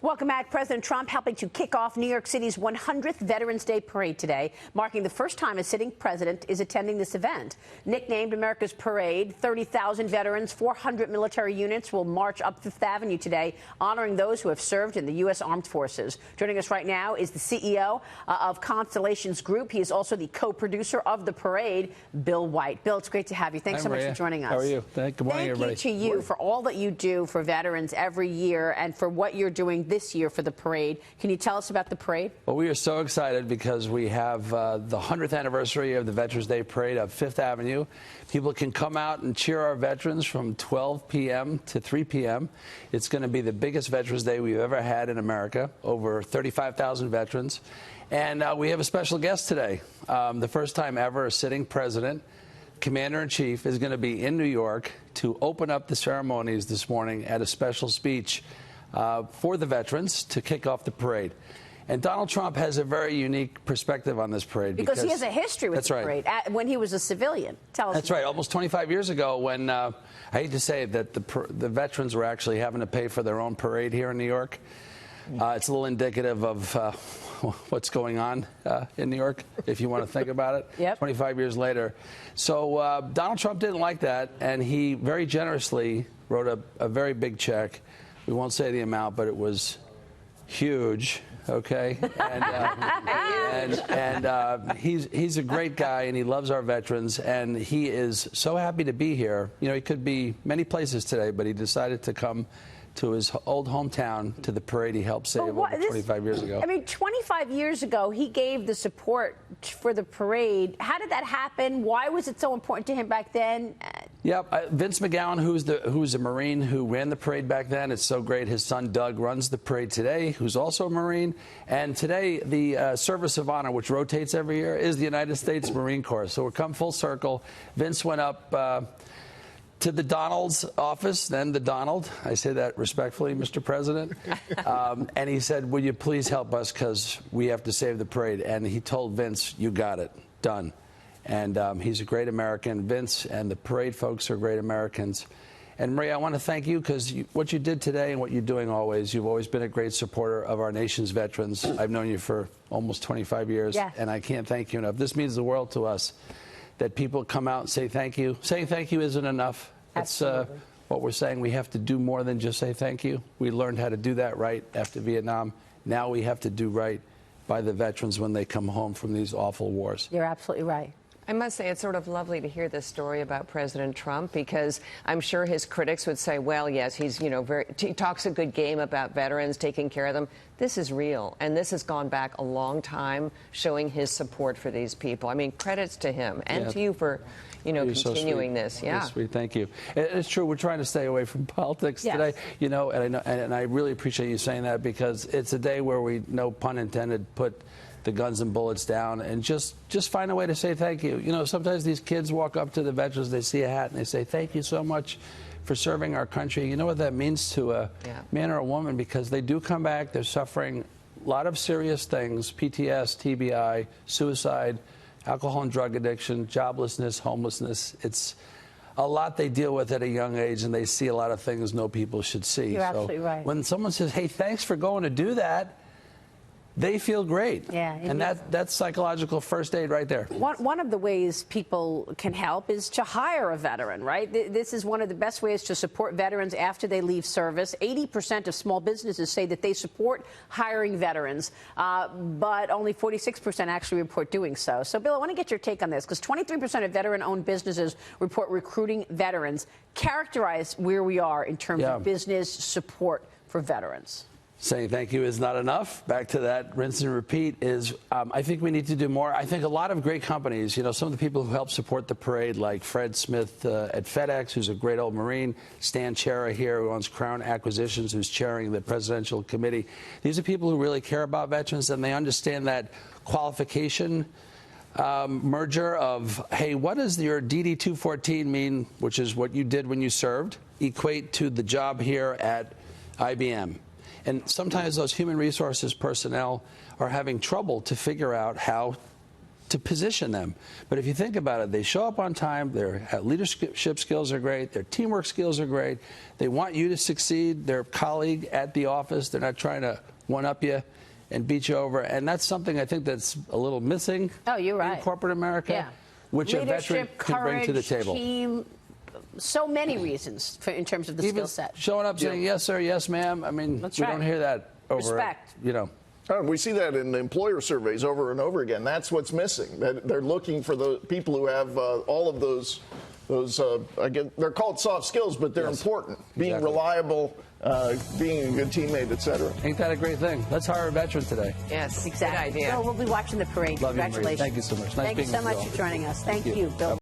Welcome back. President Trump helping to kick off New York City's 100th Veterans Day parade today, marking the first time a sitting president is attending this event. Nicknamed America's Parade, 30,000 veterans, 400 military units will march up Fifth Avenue today, honoring those who have served in the U.S. Armed Forces. Joining us right now is the CEO of Constellations Group. He is also the co-producer of the parade, Bill White. Bill, it's great to have you. Thanks so much for joining us. How are you? Good morning, everybody. Thank you to you for all that you do for veterans every year and for what you're doing this year for the parade. Can you tell us about the parade? Well, we are so excited because we have the 100th anniversary of the Veterans Day Parade of Fifth Avenue. People can come out and cheer our veterans from 12 p.m. to 3 p.m. It's going to be the biggest Veterans Day we've ever had in America, over 35,000 veterans. And we have a special guest today. The first time ever a sitting president, Commander-in-Chief, is going to be in New York to open up the ceremonies this morning at a special speech for the veterans to kick off the parade. And Donald Trump has a very unique perspective on this parade. Because he has a history with the parade when he was a civilian. Tell us. That's right. Almost 25 years ago when, I hate to say it, that the veterans were actually having to pay for their own parade here in New York. It's a little indicative of what's going on in New York, if you want to think about it. Yep. 25 years later. So Donald Trump didn't like that, and he very generously wrote a very big check. We won't say the amount, but it was huge, okay? And he's a great guy, and he loves our veterans, and he is so happy to be here. You know, he could be many places today, but he decided to come to his old hometown, to the parade he helped save over 25 years ago. I mean, 25 years ago, he gave the support for the parade. How did that happen? Why was it so important to him back then? Yeah, Vince McGowan, who's a Marine who ran the parade back then. It's so great. His son, Doug, runs the parade today, who's also a Marine. And today, the Service of Honor, which rotates every year, is the United States Marine Corps. So we're come full circle. Vince went up to the Donald's office, then the Donald. I say that respectfully, Mr. President. And he said, will you please help us because we have to save the parade. And he told Vince, you got it, done. And he's a great American. Vince and the parade folks are great Americans. And Maria, I want to thank you because what you did today and what you're doing always, you've always been a great supporter of our nation's veterans. I've known you for almost 25 years, and I can't thank you enough. This means the world to us. That people come out and say thank you. Saying thank you isn't enough. That's what we're saying. We have to do more than just say thank you. We learned how to do that right after Vietnam. Now we have to do right by the veterans when they come home from these awful wars. You're absolutely right. I must say it's sort of lovely to hear this story about President Trump because I'm sure his critics would say, well, yes, he's, he talks a good game about veterans, taking care of them. This is real, and this has gone back a long time, showing his support for these people. I mean, credits to him and to you for, continuing this. Yeah, sweet. Thank you. It's true. We're trying to stay away from politics today, and I really appreciate you saying that because it's a day where we, no pun intended, put the guns and bullets down and just find a way to say thank you. You know, sometimes these kids walk up to the veterans, they see a hat and they say, thank you so much for serving our country. You know what that means to a man or a woman because they do come back, they're suffering a lot of serious things, PTS, TBI, suicide, alcohol and drug addiction, joblessness, homelessness. It's a lot they deal with at a young age and they see a lot of things no people should see. You're absolutely right. When someone says, hey, thanks for going to do that, they feel great. Yeah, and that's psychological first aid right there. One of the ways people can help is to hire a veteran, right? This is one of the best ways to support veterans after they leave service. 80% of small businesses say that they support hiring veterans, but only 46% actually report doing so. So, Bill, I want to get your take on this because 23% of veteran-owned businesses report recruiting veterans. Characterize where we are in terms of business support for veterans. Saying thank you is not enough. Back to that rinse and repeat is I think we need to do more. I think a lot of great companies, some of the people who help support the parade, like Fred Smith at FedEx, who's a great old Marine, Stan Chera here, who owns Crown Acquisitions, who's chairing the presidential committee. These are people who really care about veterans, and they understand that qualification merger of, hey, what does your DD-214 mean, which is what you did when you served, equate to the job here at IBM? And sometimes those human resources personnel are having trouble to figure out how to position them. But if you think about it, they show up on time, their leadership skills are great, their teamwork skills are great, they want you to succeed, their colleague at the office, they're not trying to one-up you and beat you over. And that's something I think that's a little missing in corporate America, which a veteran can bring to the table. Team, so many reasons in terms of the skill set. Showing up saying, yes, sir, yes, ma'am. I mean, we don't hear that over, respect. We see that in employer surveys over and over again. That's what's missing. They're looking for the people who have all of those again, they're called soft skills, but they're important. Being reliable, being a good teammate, etc. Ain't that a great thing? Let's hire a veteran today. Yes, exactly. Good idea. Bill, we'll be watching the parade. Love you, Marie. Congratulations. Thank you so much. Nice Thank you being so with you much all. for joining us. Thank you, Bill.